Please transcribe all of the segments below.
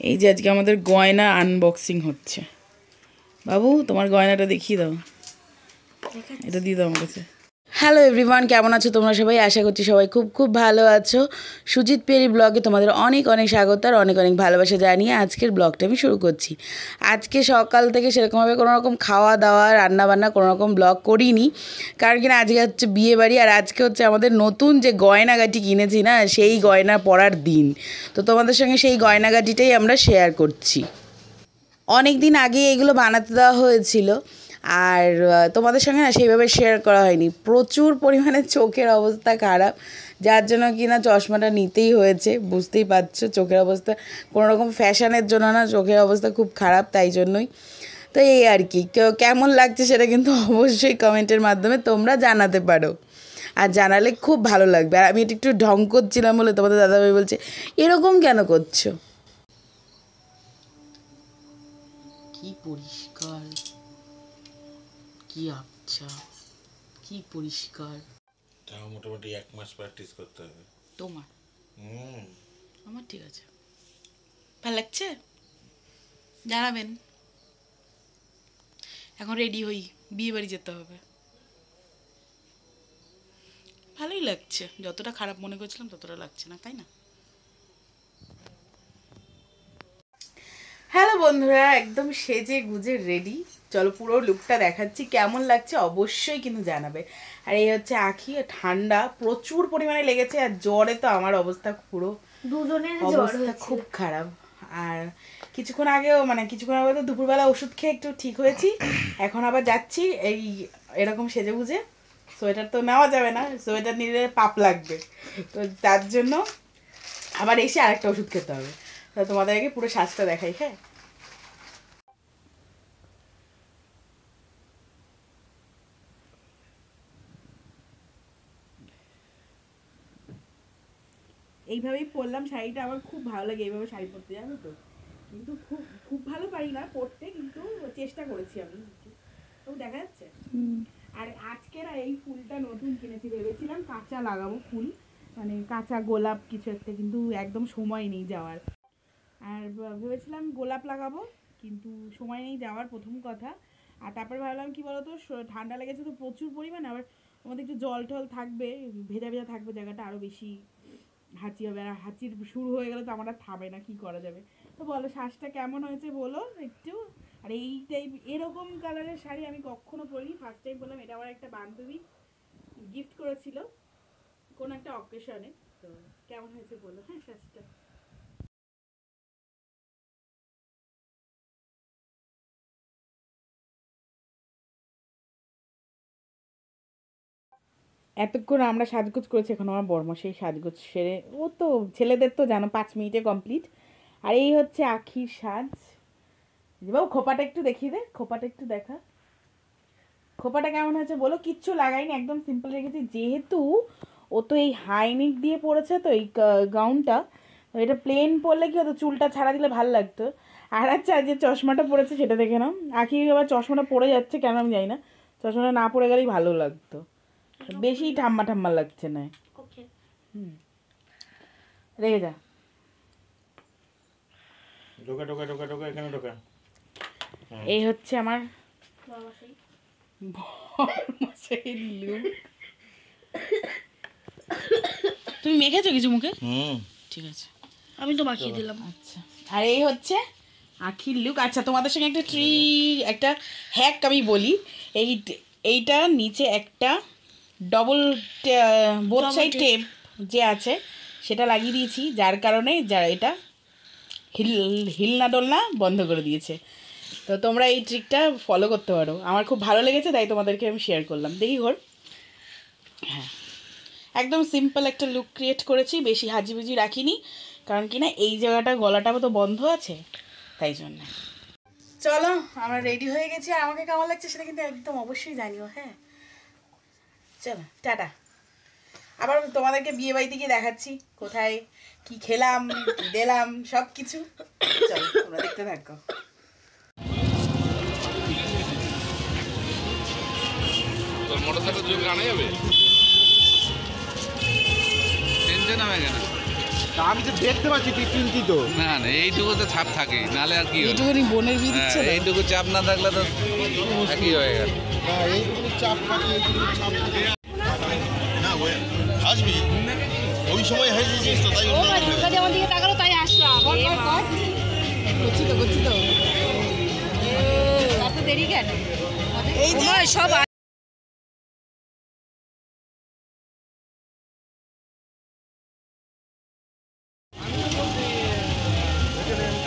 এই যে আজকে আমাদের গয়না আনবক্সিং হচ্ছে। বাবু তোমার গয়নাটা দেখিয়ে দাও, এটা দিয়ে দাও আমার কাছে। হ্যালো এভরিওয়ান, কেমন আছো তোমরা সবাই? আশা করছি সবাই খুব খুব ভালো আছো। সুজিত পেরি ব্লগে তোমাদের অনেক অনেক স্বাগত আর অনেক অনেক ভালোবাসা জানিয়ে আজকের ব্লগটা আমি শুরু করছি। আজকে সকাল থেকে সেরকমভাবে কোনো রকম খাওয়া দাওয়া রান্নাবান্না কোনো রকম ব্লগ করিনি, কারণ কিনা আজকে হচ্ছে বিয়ে বাড়ি আর আজকে হচ্ছে আমাদের নতুন যে গয়নাগাটি কিনেছি না, সেই গয়না পরার দিন। তো তোমাদের সঙ্গে সেই গয়নাগাটিটাই আমরা শেয়ার করছি। অনেক দিন আগে এগুলো বানাতে দেওয়া হয়েছিল আর তোমাদের সঙ্গে না সেইভাবে শেয়ার করা হয়নি। প্রচুর পরিমাণে চোখের অবস্থা খারাপ, যার জন্য কিনা চশমাটা নিতেই হয়েছে। বুঝতেই পারছো চোখের অবস্থা কোনো রকম ফ্যাশনের জন্য না, চোখের অবস্থা খুব খারাপ, তাই জন্যই। তো এই আর কি, কেমন লাগছে সেটা কিন্তু অবশ্যই কমেন্টের মাধ্যমে তোমরা জানাতে পারো, আর জানালে খুব ভালো লাগবে। আর আমি এটা একটু ঢং করছিলাম বলে তোমাদের দাদাভাই বলছে এরকম কেন করছো। কি পরিষ্কার, কি আচ্ছা, কি পরিষ্কার। তাও মোটামুটি 1 মাস প্র্যাকটিস করতে হবে তোমার। আমার ঠিক আছে, ভালো লাগছে, জানাবেন। এখন রেডি হই, বিয়ে বাড়ি যেতে হবে। ভালোই লাগছে, যতটা খারাপ মনে করছিলাম ততটা লাগছে না, তাই না? হ্যালো বন্ধুরা, একদম সেজে গুজে রেডি। চলো পুরো লুকটা দেখাচ্ছি, কেমন লাগছে অবশ্যই কিন্তু জানাবে। আর এই হচ্ছে আখি, ঠান্ডা প্রচুর পরিমাণে লেগেছে আর জ্বরে তো আমার অবস্থা পুরো, দুজনের অবস্থা খুব খারাপ। আর কিছুক্ষণ আগে তো দুপুরবেলা ওষুধ খেয়ে একটু ঠিক হয়েছি। এখন আবার যাচ্ছি এই এরকম সেজে গুজে। সোয়েটার তো নেওয়া যাবে না, সোয়েটার নিলে পাপ লাগবে, তো তার জন্য আবার এসে আরেকটা ওষুধ খেতে হবে। তো তোমাদের আগে পুরো সাজটা দেখাই। হ্যাঁ, এইভাবেই পরলাম শাড়িটা, আমার খুব ভালো লাগে এইভাবে শাড়ি পরতে, জানো তো। কিন্তু খুব খুব ভালো পারি না পরতে, কিন্তু চেষ্টা করেছি আমি। তো দেখা যাচ্ছে। আর আজকের এই ফুলটা নতুন কিনেছি, ভেবেছিলাম কাঁচা লাগাবো ফুল, মানে কাঁচা গোলাপ কিছু একটা, কিন্তু একদম সময় নেই যাওয়ার। আর ভেবেছিলাম গোলাপ লাগাবো, কিন্তু সময় নেই যাওয়ার, প্রথম কথা। আর তারপরে ভাবলাম কি বলতো, ঠান্ডা লেগেছে তো প্রচুর পরিমাণে, আবার আমাদের একটু জল টল থাকবে, ভেজা ভেজা থাকবে জায়গাটা, আরও বেশি হাঁচি হবে। আর হাঁচির শুরু হয়ে গেলে তো আমার আর থামে না, কি করা যাবে। তো বলো সাজটা কেমন হয়েছে বলো একটু। আর এই টাইপ এরকম কালারের শাড়ি আমি কখনো পরিনি, ফার্স্ট টাইম বললাম। এটা আমার একটা বান্ধবী গিফট করেছিল কোনো একটা অকেশনে। তো কেমন হয়েছে বলো হ্যাঁ সাজটা। এতক্ষণ আমরা সাজগোজ করেছি, এখন আমার বর্মা সেই সাজগোজ সেরে, ও তো ছেলেদের তো জানো 5 মিনিটে কমপ্লিট। আর এই হচ্ছে আখির সাজ। বাবু খোপাটা একটু দেখিয়ে দে, খোপাটা একটু দেখা, খোপাটা কেমন হয়েছে বলো। কিচ্ছু লাগাইনি, একদম সিম্পল রেখেছি, যেহেতু ও তো এই হাইনেক দিয়ে পরেছে তো এই গাউনটা। তো এটা প্লেন পরলে কি হতো, চুলটা ছাড়া দিলে ভালো লাগতো। আর আচ্ছা যে চশমাটা পরেছে সেটা দেখে নাও। আখি আবার চশমাটা পরে যাচ্ছে কেন আমি জানি না, চশমাটা না পরে গেলেই ভালো লাগতো, বেশি ঠাম্মা ঠাম্মা লাগছে না। রেখে যা, ঢোকা ঢোকা ঢোকা ঢোকা, এখানে ঢোকা। এই হচ্ছে আমার তুমি মেখেছো কিছু মুখে? ঠিক আছে, আমি তো মাখিয়ে দিলাম। আচ্ছা, আর এই হচ্ছে আখির লুক। আচ্ছা তোমাদের সঙ্গে একটা হ্যাক আমি বলি। এইটা নিচে একটা ডবল বোথ সাইড টেপ যে আছে সেটা লাগিয়ে দিয়েছি, যার কারণে এটা হিলনা ডোলনা বন্ধ করে দিয়েছে। তো তোমরা এই ট্রিকটা ফলো করতে পারো, আমার খুব ভালো লেগেছে তাই তোমাদেরকে আমি শেয়ার করলাম। দেখি ঘর, হ্যাঁ একদম সিম্পল একটা লুক ক্রিয়েট করেছি, বেশি হাজিবিজি রাখিনি, কারণ কি না এই জায়গাটা গলাটাও তো বন্ধ আছে, তাই জন্য। চলো আমরা রেডি হয়ে গেছি, আর আমাকে কেমন লাগছে সেটা কিন্তু একদম অবশ্যই জানিও। হ্যাঁ চলো টাটা। আবার তোমাদেরকে বিয়ে বাড়িতে গিয়ে দেখাচ্ছি কোথায় কি খেলাম কি দিলাম সব কিছু। চলো তোমরা দেখতে থাকো। মোটরসাইকেল যোগ আনা যাবে, টেনশন হবে কেন? আমি তো দেখতে পাচ্ছি তুই চিন্তিত। না না এইটুকু তো ছাপ থাকে, নালে আর কি হবে? এইটুকুনি বোনের বিয়ে দিচ্ছে না? এইটুকু চাপ না থাকলে তো একই হয়ে গেল। এইটুকু চাপ থাকে, এইটুকু চাপ থাকে না। হাসবি ওই সময় হেসেছিস তো, তাই আমার দিকে তাকালো তাই আসলাম। করছি তো এত দেরি কেন? এই যে সব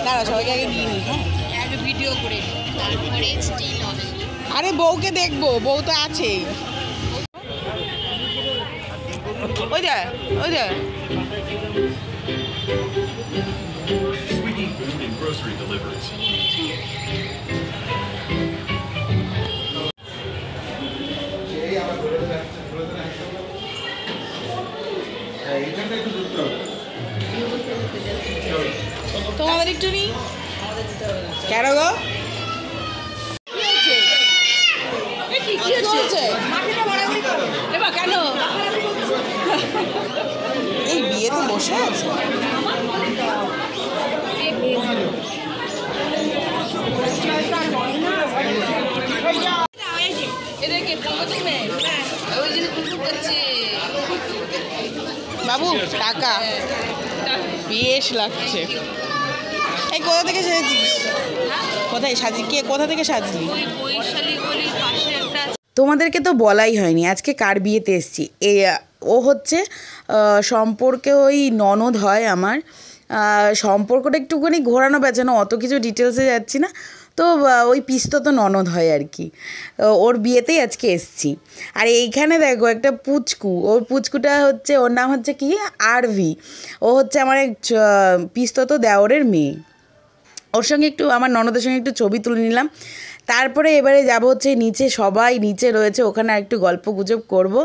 দাঁড়া, সবাইকে আগে নিয়ে নি। হ্যাঁ, আগে ভিডিও করে তারপরে স্টিল হবে। আরে বউকে দেখবো, বউ তো আছেই। ওই দে ওই দে। Swiggy food and grocery deliveries. তোমাদের একটু নি কেন গো? কি হচ্ছে? এবার কেন? এই বিয়েতে বসে আছে। এদেরকে বলবো তুমি ওই জন্য কুকুর করছে। বাবু টাকা বেশ লাগছে। এই কোথা থেকে সেজেছিস? কোথায় সাজি? কে কোথা থেকে সাজলি? ওই বৈশালী গলির পাশে একটা তোমাদেরকে তো বলাই হয়নি আজকে কার বিয়েতে এসেছি। ও হচ্ছে সম্পর্কে ওই ননদ হয় আমার। সম্পর্কটা একটুখানি ঘোরানো পেঁচানো, অত কিছু ডিটেলসে যাচ্ছি না। তো ওই পিস্তো তো ননদ হয় আর কি। ওর বিয়েতেই আজকে এসেছি। আর এইখানে দেখো একটা পুচকু, ওর পুচকুটা হচ্ছে, ওর নাম হচ্ছে কি আরভি। ও হচ্ছে আমার এক পিস্তো তো দেওরের মেয়ে। ওর সঙ্গে একটু আমার ননদের সঙ্গে একটু ছবি তুলে নিলাম। তারপরে এবারে যাব হচ্ছে নিচে, সবাই নিচে রয়েছে, ওখানে একটু গল্প গুজব করবো।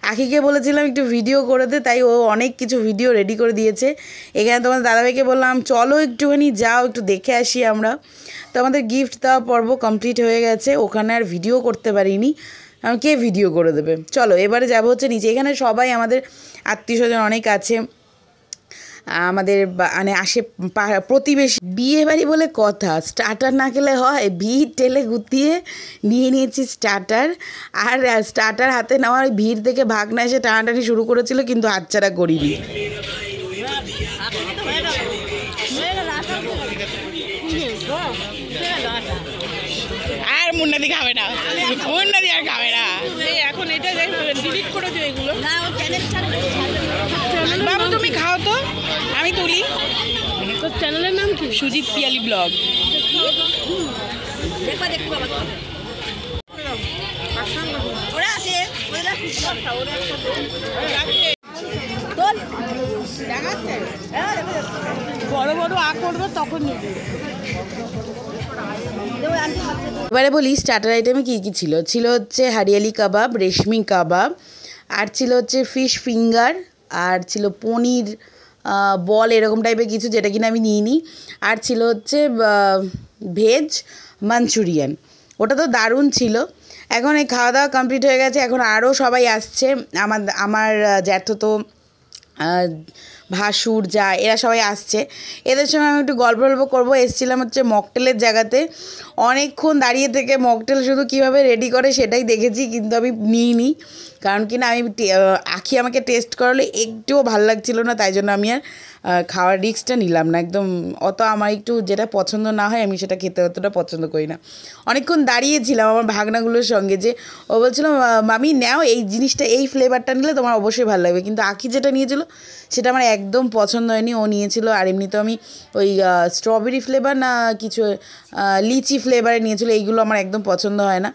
আখিকে বলেছিলাম একটু ভিডিও করে দে, তাই ও অনেক কিছু ভিডিও রেডি করে দিয়েছে। এখানে তোমার দাদাভাইকে বললাম চলো একটুখানি যাও, একটু দেখে আসি আমরা। তো আমাদের গিফট দেওয়া পর্ব কমপ্লিট হয়ে গেছে, ওখানে আর ভিডিও করতে পারিনি। কে ভিডিও করে দেবে? চলো এবারে যাব হচ্ছে নিচে। এখানে সবাই আমাদের আত্মীয় স্বজন অনেক আছে, আমাদের মানে প্রতিবেশী। বিয়ে বাড়ি বলে কথা, স্টার্টার না খেলে হয়? ভিড় টেলে গুতিয়ে নিয়ে নিয়েছি স্টার্টার। আর স্টার্টার হাতে নেওয়ার ভিড় থেকে ভাগনা এসে টানাটানি শুরু করেছিল, কিন্তু হাতছাড়া করিনি। আর মুন্নাদি খাবে না, মুন্নাদি আর খাবে না। এখন এটা ডিলিট করেছো এগুলো? বাবু তুমি খাও তো, আমি তুলি। তোর চ্যানেলের নাম কি? সুজিত পিয়ালি ব্লগ। বড় বড় আ করবো তখন নিবি। এবারে বলি স্টার্টার আইটেমে কী কী ছিল। ছিল হচ্ছে হারিয়ালি কাবাব, রেশমি কাবাব, আর ছিল হচ্ছে ফিশ ফিঙ্গার, আর ছিল পনির বল এরকম টাইপের কিছু, যেটা কিনা আমি নিইনি। আর ছিল হচ্ছে ভেজ মাঞ্চুরিয়ান, ওটা তো দারুণ ছিল। এখন এই খাওয়া দাওয়া কমপ্লিট হয়ে গেছে, এখন আরও সবাই আসছে। আমার জ্যাঠতো ভাসুর যা, এরা সবাই আসছে। এদের সঙ্গে আমি একটু গল্প করবো। এসেছিলাম হচ্ছে মকটেলের জায়গাতে, অনেকক্ষণ দাঁড়িয়ে থেকে মকটেল শুধু কীভাবে রেডি করে সেটাই দেখেছি, কিন্তু আমি নিইনি। কারণ কি না, আমি আখি আমাকে টেস্ট করালে একটুও ভালো লাগছিল না, তাই জন্য আমি আর খাওয়ার রিস্কটা নিলাম না। একদম অত আমার একটু যেটা পছন্দ না হয় আমি সেটা খেতে অতটা পছন্দ করি না। অনেকক্ষণ দাঁড়িয়েছিলাম আমার ভাগনাগুলোর সঙ্গে, যে ও বলছিল মামি নাও এই জিনিসটা, এই ফ্লেভারটা নিলে তোমার অবশ্যই ভালো লাগবে। কিন্তু আখি যেটা নিয়েছিল সেটা আমার একদম পছন্দ হয়নি। ও নিয়েছিল, আর এমনিতেও আমি ওই স্ট্রবেরি ফ্লেভার না কিছু লিচি ফ্লেভারে নিয়েছিল, এইগুলো আমার একদম পছন্দ হয় না।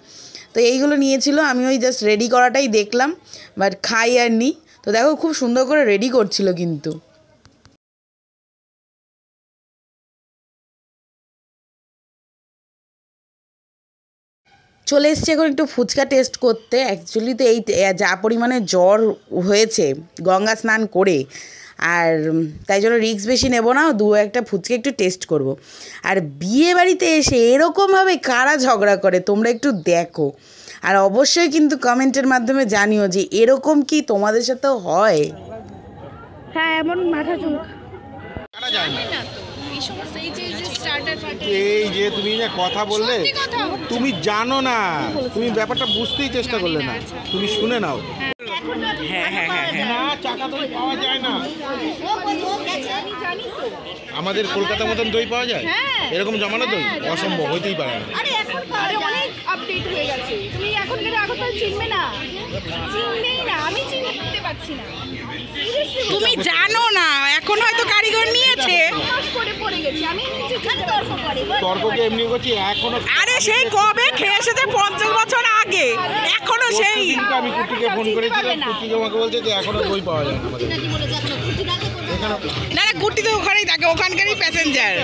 তো এইগুলো নিয়েছিল, আমি ওই জাস্ট রেডি করাটাই দেখলাম, বাট খাই আর নি। তো দেখো খুব সুন্দর করে রেডি করছিল কিন্তু। চলে এসছি এখন একটু ফুচকা টেস্ট করতে। অ্যাকচুয়ালি তো এই যা পরিমাণে জ্বর হয়েছে গঙ্গা স্নান করে, আর তাই জন্য রিস্ক বেশি নেব না, একটা ফুচকা একটু টেস্ট করব। আর বিয়ে বাড়িতে এসে এরকমভাবে কারা ঝগড়া করে তোমরা একটু দেখো, আর অবশ্যই কিন্তু কমেন্টের মাধ্যমে জানিও যে এরকম কি তোমাদের সাথেও হয়। হ্যাঁ এমন মাথা চুল জানা যায় না। না তো এই সমস্ত এই যে স্টার্টার এই যে তুমি না কথা বললে, সত্যি কথা হচ্ছে। তুমি জানো না, তুমি ব্যাপারটা বুঝতেই চেষ্টা করলে না, তুমি শুনে নাও। হ্যাঁ হ্যাঁ হ্যাঁ হ্যাঁ না, চাকা দই পাওয়া যায় না। আমি জানি তো। আমাদের কলকাতার মতন দই পাওয়া যায়? হ্যাঁ। এরকম জমানো দই অসম্ভব, হইতেই পারে না। আরে এখন পাওয়া যায়, অনেক আপডেট হয়ে গেছে। তুমি এখন গেলে এখন তো চিনবে না, চিনবেই না, আমি চিনতে পারছি না। তুমি জানো না, এখন হয়তো কারিগর নিয়েছে। করে পড়ে গেছি আমি, নিজে তর্ক করে তর্ককে এমনি করছি এখনো। আরে সেই কবে খেয়ে এসেছে 50 বছর আগে, এখনো সেই। দিনকে আমি কুটিকে ফোন করেছিলাম, কুটিকে আমাকে বলছে যে এখনো দই পাওয়া যায় না আমাদের এখানে। না না, গুটি তো ওখানেই থাকে, ওখানকারই প্যাসেঞ্জার।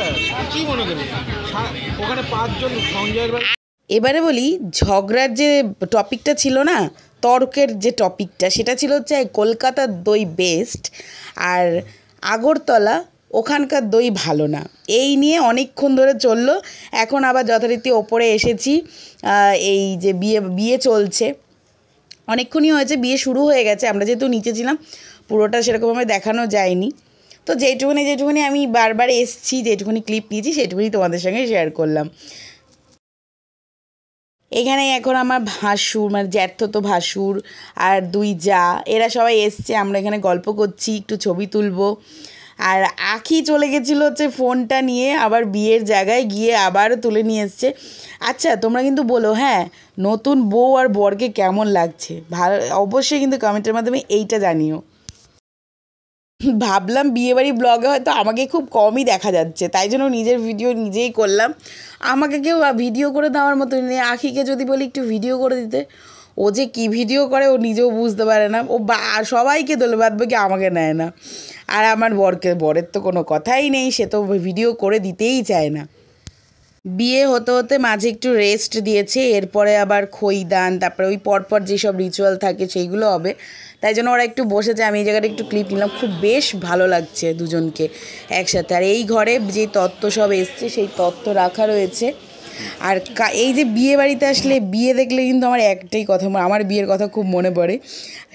কি মনে করি ওখানে 5 জন সঞ্জয়ের বাড়ি। এবারে বলি, ঝগড়ার যে টপিকটা ছিল না, তর্কের যে টপিকটা, সেটা ছিল হচ্ছে কলকাতার দই বেস্ট আর আগরতলা ওখানকার দই ভালো না। এই নিয়ে অনেকক্ষণ ধরে চললো। এখন আবার যথারীতি ওপরে এসেছি। এই যে বিয়ে চলছে, অনেকক্ষণই হয়েছে, বিয়ে শুরু হয়ে গেছে। আমরা যেহেতু নিচে ছিলাম, পুরোটা সেরকমভাবে দেখানো যায়নি। তো যেটুকুনি আমি বারবার এসছি, যেটুকুনি ক্লিপ নিয়েছি সেটুকুনি তোমাদের সঙ্গে শেয়ার করলাম। এখানে এখন আমার ভাসুর, মানে জ্যাঠতো ভাসুর আর 2 জা, এরা সবাই এসছে। আমরা এখানে গল্প করছি, একটু ছবি তুলবো। আর আখি চলে গেছিলো হচ্ছে ফোনটা নিয়ে, আবার বিয়ের জায়গায় গিয়ে আবারও তুলে নিয়ে এসছে। আচ্ছা, তোমরা কিন্তু বলো হ্যাঁ, নতুন বউ আর বরকে কেমন লাগছে, ভালো অবশ্যই কিন্তু কমেন্টের মাধ্যমে এইটা জানিও। ভাবলাম বিয়েবাড়ি ব্লগে হয়তো আমাকে খুব কমই দেখা যাচ্ছে, তাই জন্য নিজের ভিডিও নিজেই করলাম। আমাকে কেউ ভিডিও করে দেওয়ার মতো নেই। আখিকে যদি বলি একটু ভিডিও করে দিতে, ও যে কী ভিডিও করে ও নিজেও বুঝতে পারে না। ও সবাইকে দোলে বাঁধবে, কি আমাকে নেয় না। আর আমার বরের তো কোনো কথাই নেই, সে তো ভিডিও করে দিতেই চায় না। বিয়ে হতে হতে মাঝে একটু রেস্ট দিয়েছে, এরপরে আবার খইদান, তারপরে ওই পরপর যেসব রিচুয়াল থাকে সেইগুলো হবে। তাই জন্য ওরা একটু বসেছে, আমি এই জায়গাটা একটু ক্লিপ নিলাম। খুব বেশ ভালো লাগছে দুজনকে একসাথে। আর এই ঘরে যে তত্ত্ব সব এসছে সেই তত্ত্ব রাখা রয়েছে। আর এই যে বিয়ে বাড়িতে আসলে, বিয়ে দেখলে কিন্তু আমার একটাই কথা, আমার বিয়ের কথা খুব মনে পড়ে।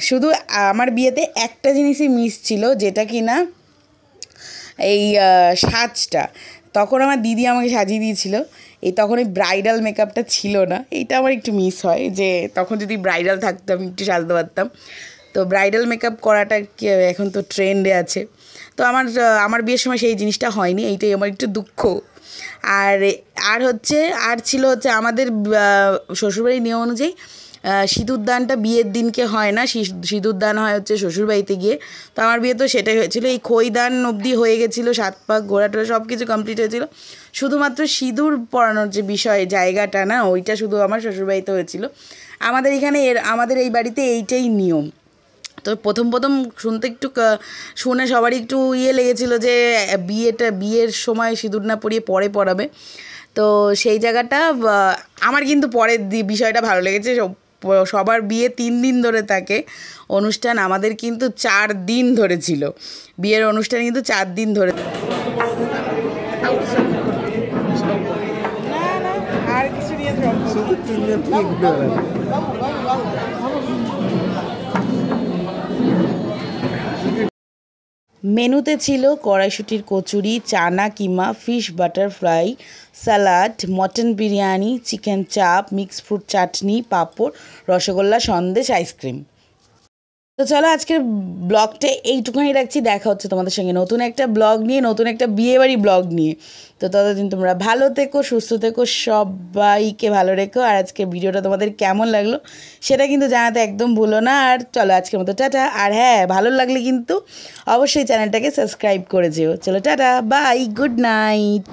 শুধু আমার বিয়েতে একটা জিনিসই মিস ছিল, যেটা কি না এই সাজটা। তখন আমার দিদি আমাকে সাজিয়ে দিয়েছিল, তখন ওই ব্রাইডাল মেকআপটা ছিল না। এইটা আমার একটু মিস হয়, যে তখন যদি ব্রাইডাল থাকতো আমি একটু সাজতে পারতাম। তো ব্রাইডাল মেকআপ করাটা এখন তো ট্রেন্ডে আছে। তো আমার বিয়ের সময় সেই জিনিসটা হয়নি, এইটাই আমার একটু দুঃখ। আর ছিল হচ্ছে আমাদের শ্বশুরবাড়ির নিয়ম অনুযায়ী সিঁদুরদানটা বিয়ের দিনকে হয় না, সিঁদুরদান হয় হচ্ছে শ্বশুরবাড়িতে গিয়ে। তো আমার বিয়ে তো সেটাই হয়েছিল। এই খইদান অবধি হয়ে গেছিলো, 7 পাক ঘোরাটোরা সব কিছু কমপ্লিট হয়েছিল। শুধুমাত্র সিঁদুর পরানোর যে বিষয়, জায়গাটা না, ওইটা শুধু আমার শ্বশুরবাড়িতে হয়েছিল। আমাদের এখানে আমাদের এই বাড়িতে এইটাই নিয়ম। তো প্রথম শুনতে একটু শুনে সবারই একটু লেগেছিলো যে বিয়ের সময় সিঁদুর না পরিয়ে পরে পরাবে। তো সেই জায়গাটা আমার কিন্তু পরের বিষয়টা ভালো লেগেছে। সবার বিয়ে 3 দিন ধরে থাকে অনুষ্ঠান, আমাদের কিন্তু 4 দিন ধরে ছিল বিয়ের অনুষ্ঠান, কিন্তু 4 দিন ধরে। আর কিছু নিয়ে মেনুতে ছিল কড়াইশুটির kachori, chana keema, fish butter fry, salad, mutton biryani, chicken chaap, mixed fruit chutney, papad, rasgulla, sandesh, ice cream. তো চলো আজকের ব্লগটা এইটুকুনি রাখছি। দেখা হচ্ছে তোমাদের সঙ্গে নতুন একটা ব্লগ নিয়ে, নতুন একটা বিয়েবাড়ি ব্লগ নিয়ে। তো ততদিন তোমরা ভালো থেকো, সুস্থ থেকো, সবাইকে ভালো রেখো। আর আজকের ভিডিওটা তোমাদের কেমন লাগলো সেটা কিন্তু জানাতে একদম ভুলো না। আর চলো আজকের মতো টাটা। আর হ্যাঁ, ভালো লাগলে কিন্তু অবশ্যই চ্যানেলটাকে সাবস্ক্রাইব করে যেও। চলো টাটা, বাই, গুড নাইট।